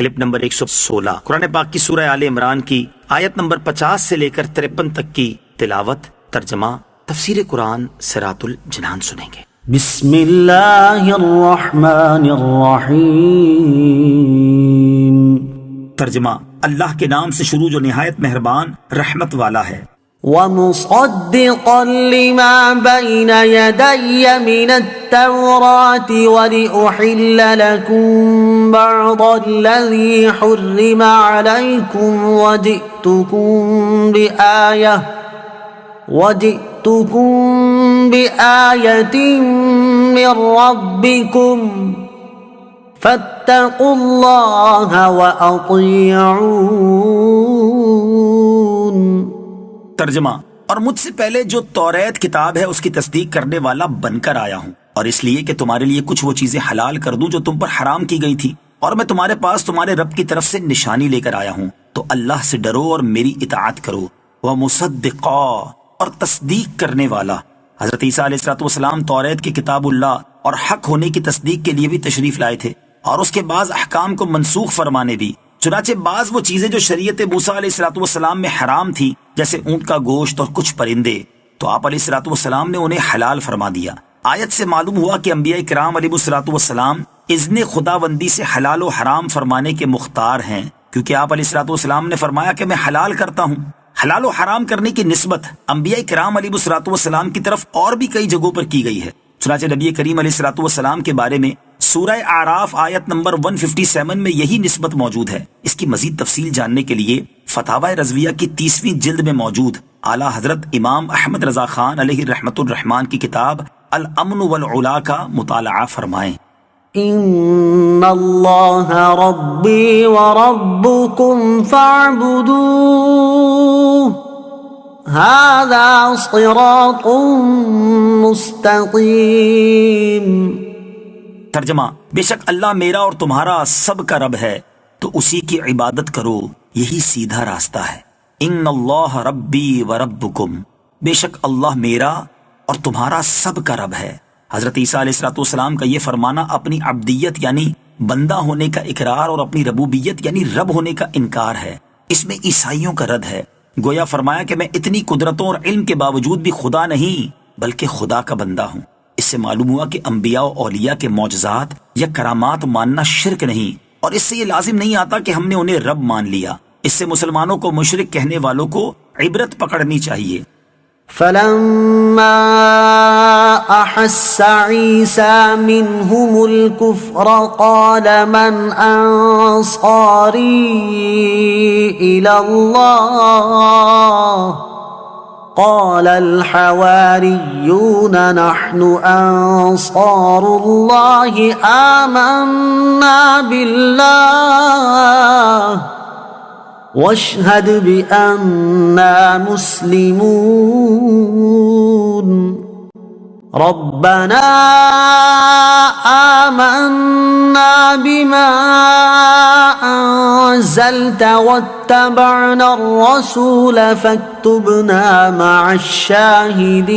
Clip number 116 قرآن پاک کی سورہ آل عمران کی آیت نمبر 50 سے لے کر 53 تک کی تلاوت، ترجمہ، تفسیر قرآن صراط الجنان سنیں گے۔ بسم اللہ الرحمن الرحیم۔ ترجمہ، اللہ کے نام سے شروع جو نہایت مہربان رحمت والا ہے۔ وَمُصَدِّقًا لِمَا بَيْنَ يَدَيَّ مِنَ التَّوْرَاةِ وَلِأُحِلَّ لَكُمْ بَعْضَ الَّذِي حُرِّمَ عَلَيْكُمْ وَجِئْتُكُمْ بِآيَةٍ مِّن رَّبِّكُمْ فَاتَّقُوا اللَّهَ وَأَطِيعُونِ۔ ترجمہ، اور مجھ سے پہلے جو توریت کتاب ہے اس کی تصدیق کرنے والا بن کر آیا ہوں، اور اس لیے کہ تمہارے لیے کچھ وہ چیزیں حلال کر دوں جو تم پر حرام کی گئی تھی، اور میں تمہارے پاس تمہارے رب کی طرف سے نشانی لے کر آیا ہوں، تو اللہ سے ڈرو اور میری اطاعت کرو۔ وَمُصَدِّقًا، اور تصدیق کرنے والا۔ حضرت عیسیٰ علیہ السلام توریت کی کتاب اللہ اور حق ہونے کی تصدیق کے لیے بھی تشریف لائے تھے، اور اس کے بعض احکام کو منسوخ فرمانے بھی۔ چنانچہ بعض وہ چیزیں جو شریعت موسیٰ علیہ السلام میں حرام تھی، جیسے اونٹ کا گوشت اور کچھ پرندے، تو آپ علیہ السلام نے انہیں حلال فرما دیا۔ آیت سے معلوم ہوا کہ انبیاء کرام علیہ السلام اذن خداوندی سے حلال و حرام فرمانے کے مختار ہیں، کیونکہ آپ علیہ السلام نے فرمایا کہ میں حلال کرتا ہوں۔ حلال و حرام کرنے کی نسبت انبیاء کرام علیہ السلام کی طرف اور بھی کئی جگہوں پر کی گئی ہے۔ چنانچہ نبی کریم علیہ السلام کے بارے میں سورہ اعراف آیت نمبر 157 میں یہی نسبت موجود ہے۔ اس کی مزید تفصیل جاننے کے لیے فتاوی رضویہ کی 30ویں جلد میں موجود اعلیٰ حضرت امام احمد رضا خان علیہ رحمت الرحمان کی کتاب الامن والعلا کا مطالعہ فرمائیں۔ ان اللہ ربی وربکم فاعبدوہ ھذا صراط مستقیم۔ ترجمہ، بے شک اللہ میرا اور تمہارا سب کا رب ہے، تو اسی کی عبادت کرو، یہی سیدھا راستہ ہے۔ ان اللہ ربی وربکم، بے شک اللہ میرا اور تمہارا سب کا رب ہے۔ حضرت عیسیٰ علیہ السلام کا یہ فرمانا اپنی عبدیت یعنی بندہ ہونے کا اقرار اور اپنی ربوبیت یعنی رب ہونے کا انکار ہے۔ اس میں عیسائیوں کا رد ہے۔ گویا فرمایا کہ میں اتنی قدرتوں اور علم کے باوجود بھی خدا نہیں بلکہ خدا کا بندہ ہوں۔ اس سے معلوم ہوا کہ انبیاء و اولیاء کے معجزات یا کرامات ماننا شرک نہیں، اور اس سے یہ لازم نہیں آتا کہ ہم نے انہیں رب مان لیا۔ اس سے مسلمانوں کو مشرک کہنے والوں کو عبرت پکڑنی چاہیے۔ فلما احس عیسیٰ منہم الکفر قال من انصاری الی اللہ قال الحواریون نحن انصار اللہ آمنا باللہ واشہد بأننا مسلمون ربنا آمنا بما انزلت واتبعنا الرسول فاکتبنا مع الشاہدین۔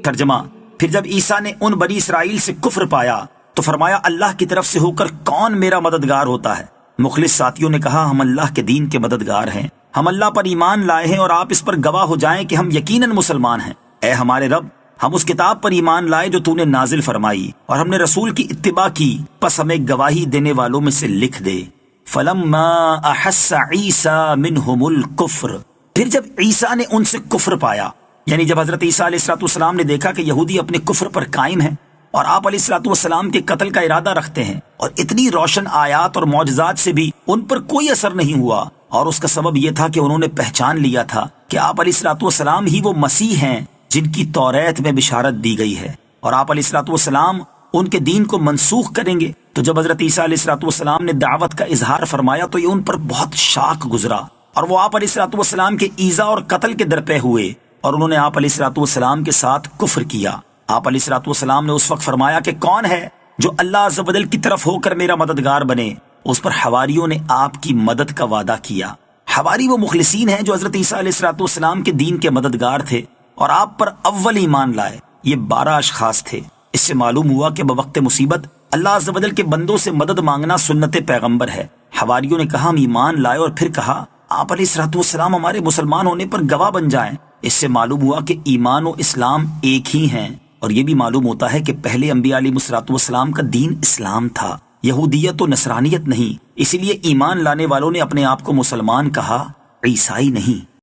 ترجمہ، پھر جب عیسیٰ نے ان بنی اسرائیل سے کفر پایا تو فرمایا اللہ کی طرف سے ہو کر کون میرا مددگار ہوتا ہے؟ مخلص ساتھیوں نے کہا ہم اللہ کے دین کے مددگار ہیں، ہم اللہ پر ایمان لائے ہیں اور آپ اس پر گواہ ہو جائیں کہ ہم یقیناً مسلمان ہیں۔ اے ہمارے رب، ہم اس کتاب پر ایمان لائے جو تو نے نازل فرمائی، اور ہم نے رسول کی اتباع کی، پس ہمیں گواہی دینے والوں میں سے لکھ دے۔ فلما احس عیسیٰ منہم الکفر، پھر جب عیسیٰ نے ان سے کفر پایا، یعنی جب حضرت عیسیٰ علیہ السلام نے دیکھا کہ یہودی اپنے کفر پر قائم ہیں اور آپ علیہ السلام کے قتل کا ارادہ رکھتے ہیں، اور اتنی روشن آیات اور معجزات سے بھی ان پر کوئی اثر نہیں ہوا، اور اس کا سبب یہ تھا کہ انہوں نے پہچان لیا تھا کہ آپ علیہ السلام ہی وہ مسیح ہیں جن کی توریت میں بشارت دی گئی ہے، اور آپ علیہ السلام ان کے دین کو منسوخ کریں گے۔ تو جب حضرت عیسیٰ علیہ السلام نے دعوت کا اظہار فرمایا تو یہ ان پر بہت شاق گزرا، اور وہ آپ علیہ السلام کے ایذا اور قتل کے درپے ہوئے، اور انہوں نے آپ علیہ السلام کے ساتھ کفر کیا۔ آپ علیہ السلام نے اس وقت فرمایا کہ کون ہے جو اللہ عز و جل کی طرف ہو کر میرا مددگار بنے؟ اس پر حواریوں نے آپ کی مدد کا وعدہ کیا۔ حواری وہ مخلصین ہیں جو حضرت عیسیٰ علیہ السلام کے دین کے مددگار تھے اور آپ پر اول ایمان لائے۔ یہ 12 اشخاص تھے۔ اس سے معلوم ہوا کہ بوقت مصیبت اللہ عز و جل کے بندوں سے مدد مانگنا سنت پیغمبر ہے۔ حواریوں نے کہا ہم ایمان لائے، اور پھر کہا آپ علیہ الصلوۃ والسلام ہمارے مسلمان ہونے پر گواہ بن جائیں۔ اس سے معلوم ہوا کہ ایمان و اسلام ایک ہی ہیں، اور یہ بھی معلوم ہوتا ہے کہ پہلے انبیاء علیہ الصلوۃ والسلام کا دین اسلام تھا، یہودیت و نصرانیت نہیں۔ اسی لیے ایمان لانے والوں نے اپنے آپ کو مسلمان کہا، عیسائی نہیں۔